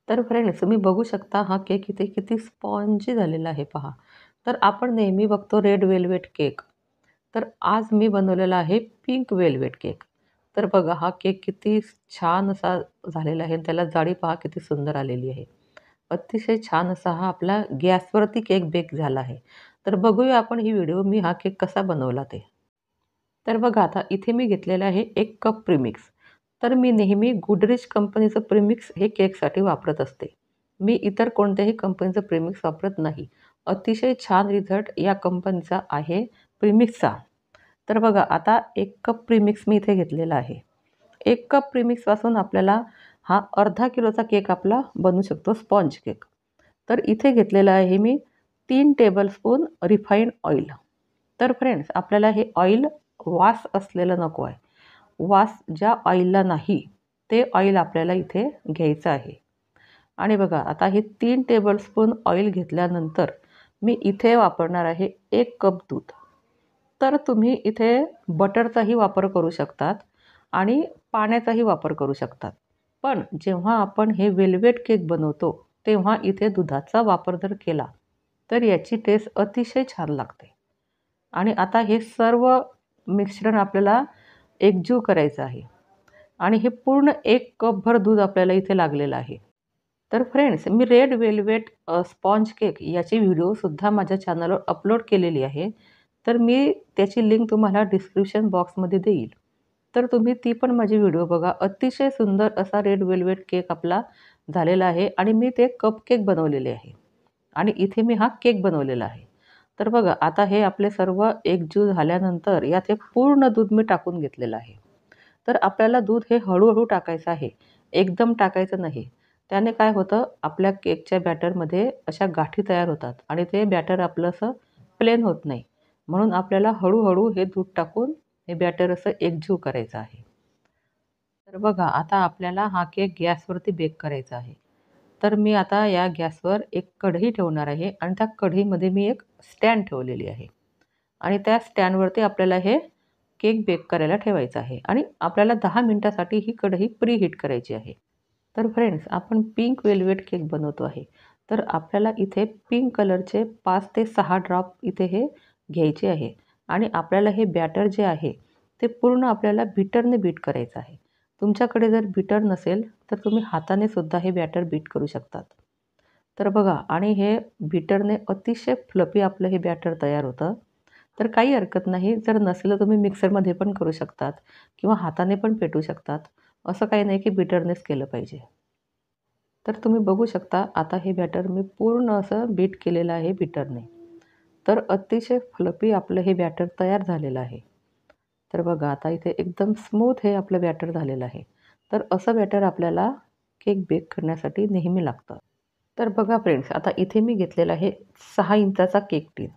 तर फ्रेंड्स तुम्ही बघू शकता हा केक इथे किती स्पॉन्जी झालेला आहे पहा. तर आपण नेहमी बघतो रेड वेल्वेट केक. तर आज मी बनवलेला आहे पिंक वेल्वेट केक. तर बघा हा केक किती छान असा झालेला आहे. त्याला जाडी पहा किती सुंदर आलेली आहे. अतिशय छान असा हा आपला गॅसवरती केक बेक झाला आहे. तर बघूया आपण ही व्हिडिओ मी हा केक कसा बनवला ते. तर बघा आता इथे मी घेतलेलं आहे 1 कप प्रीमिक्स. तर मी नेहमी गुडरिच कंपनीचं प्रीमिक्स हे केकसाठी वापरत असते. मी इतर कोणत्याही कंपनीचं प्रीमिक्स वापरत नाही. अतिशय छान रिझल्ट या कंपनीचा आहे प्रीमिक्सचा. तर बघा आता 1 कप प्रीमिक्स मी इथे घेतलेला आहे. 1 कप प्रीमिक्सपासून आपल्याला हा अर्धा किलोचा केक आपला बनू शकतो स्पॉन्ज केक. तर इथे घेतलेलं आहे मी 3 टेबलस्पून रिफाईंड ऑइल. तर फ्रेंड्स आपल्याला हे ऑइल वास असलेलं नको आहे. वास ज्या ऑइलला नाही ते ऑइल आपल्याला इथे घ्यायचं आहे. आणि बघा आता हे 3 टेबलस्पून ऑइल घेतल्यानंतर मी इथे वापरणार आहे 1 कप दूध. तर तुम्ही इथे बटरचाही वापर करू शकतात आणि पाण्याचाही वापर करू शकतात. पण जेव्हा आपण हे वेल्वेट केक बनवतो तेव्हा इथे दुधाचा वापर जर केला तर याची टेस्ट अतिशय छान लागते. आणि आता हे सर्व मिश्रण आपल्याला एकजीव करायचं आहे. आणि हे पूर्ण 1 कपभर दूध आपल्याला इथे लागलेलं आहे. तर फ्रेंड्स मी रेड वेल्वेट स्पॉन्ज केक याची व्हिडिओसुद्धा माझ्या चॅनलवर अपलोड केलेली आहे. तर मी त्याची लिंक तुम्हाला डिस्क्रिप्शन बॉक्समध्ये देईल. तर तुम्ही ती पण माझी व्हिडिओ बघा. अतिशय सुंदर असा रेड वेल्वेट केक आपला झालेला आहे आणि मी ते कप केक बनवलेले आहे. आणि इथे मी हा केक बनवलेला आहे. तर बघा आता हे आपले सर्व एकजीव झाल्यानंतर यात हे पूर्ण दूध मी टाकून घेतलेलं आहे. तर आपल्याला दूध हे हळूहळू टाकायचं आहे. एकदम टाकायचं नाही. त्याने काय होतं आपल्या केकच्या बॅटरमध्ये अशा गाठी तयार होतात आणि ते बॅटर आपलं असं प्लेन होत नाही. म्हणून आपल्याला हळूहळू हे दूध टाकून हे बॅटर असं एकजीव करायचं आहे. तर बघा आता आपल्याला हा केक गॅसवरती बेक करायचा आहे. तर मी आता या गॅसवर एक कढई ठेवणार आहे आणि त्या कढईमध्ये मी एक स्टँड ठेवलेली आहे. आणि त्या स्टँडवरती आपल्याला हे केक बेक करायला ठेवायचं आहे आणि आपल्याला 10 मिनिटासाठी ही कढई प्रीहीट करायची आहे. तर फ्रेंड्स आपण पिंक वेल्वेट केक बनवतो आहे. तर आपल्याला इथे पिंक कलरचे 5 ते 6 ड्रॉप इथे हे घ्यायचे आहे. आणि आपल्याला हे बॅटर जे आहे ते पूर्ण आपल्याला बीटरने बीट करायचं आहे. तुमच्याकडे जर बीटर नसेल तर तुम्ही हाताने सुद्धा हे बॅटर बीट करू शकतात. तर बघा आणि हे बीटरने अतिशय फ्लफी आपलं हे बॅटर तयार होतं. तर काही हरकत नाही. जर नसेल तर तुम्ही मिक्सरमध्ये पण करू शकतात किंवा हाताने पण फेटू शकतात. असं काही नाही की बीटरनेच केलं पाहिजे. तर तुम्ही बघू शकता आता हे बॅटर मी पूर्ण असं बीट केलेलं आहे बीटरने. तर अतिशय फ्लफी आपलं हे बॅटर तयार झालेलं आहे. तर बघा आता इथे एकदम स्मूथ हे आपलं बॅटर झालेलं आहे. तर असं बॅटर आपल्याला केक बेक करण्यासाठी नेहमी लागतं. तर बघा फ्रेंड्स आता इथे मी घेतलेला आहे 6 इंचाचा केक टीन.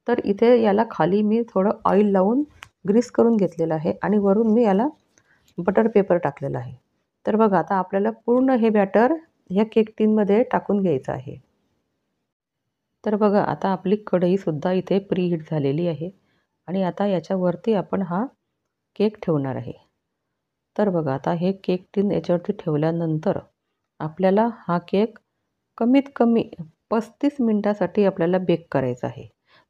तर इथे याला खाली मी थोडं ऑइल लावून ग्रीस करून घेतलेलं आहे आणि वरून मी याला बटर पेपर टाकलेला आहे. तर बघा आता आपल्याला पूर्ण हे बॅटर ह्या केक टीनमध्ये टाकून घ्यायचं आहे. तर बघा आता आपली कढईसुद्धा इथे प्रीहीट झालेली आहे आणि आता याच्यावरती आपण हा केक ठेवणार आहे. तर बघा आता हे केक टीन याच्यावरती ठेवल्यानंतर आपल्याला हा केक कमीत कमी 35 मिनिटासाठी आपल्याला बेक करायचा आहे.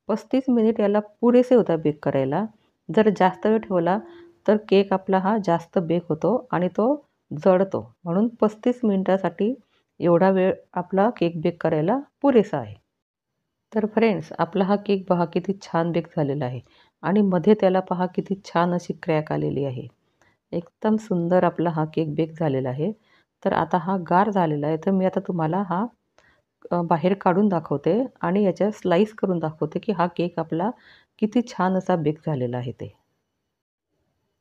35 मिनिट याला पुरेसे होतात बेक करायला. जर जास्त वेळ ठेवला तर केक आपला हा जास्त बेक होतो आणि तो जळतो. म्हणून 35 मिनिटासाठी एवढा वेळ आपला केक बेक करायला पुरेसा आहे. तर फ्रेंड्स आपला हा केक पहा किती छान बेक झालेला आहे आणि मध्ये त्याला पहा किती छान अशी क्रॅक आलेली आहे. एकदम सुंदर आपला हा केक बेक झालेला आहे. तर आता हा गार झालेला आहे. तर मी आता तुम्हाला हा बाहेर काढून दाखवते आणि याच्या स्लाईस करून दाखवते की हा केक आपला किती छान असा बेक झालेला आहे ते.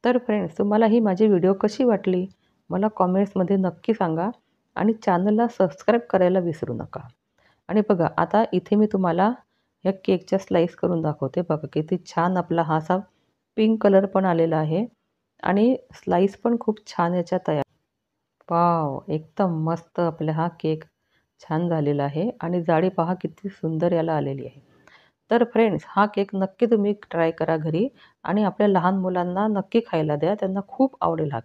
तर फ्रेंड्स तुम्हाला ही माझी व्हिडिओ कशी वाटली मला कॉमेंट्समध्ये नक्की सांगा आणि चॅनलला सबस्क्राईब करायला विसरू नका. आणि बघा आता इथे मी तुम्हाला या केकच्या स्लाईस करून दाखवते. बघा किती छान आपला हा असा पिंक कलर पण आलेला आहे आणि स्लाईस पण खूप छान याच्या तयार. वॉव! एकदम मस्त आपला हा केक छान झालेला आहे आणि जाडी पहा किती सुंदर याला आलेली आहे. तर फ्रेंड्स हा केक नक्की तुम्ही ट्राय करा घरी आणि आपल्या लहान मुलांना नक्की खायला द्या. त्यांना खूप आवडेल हा केक.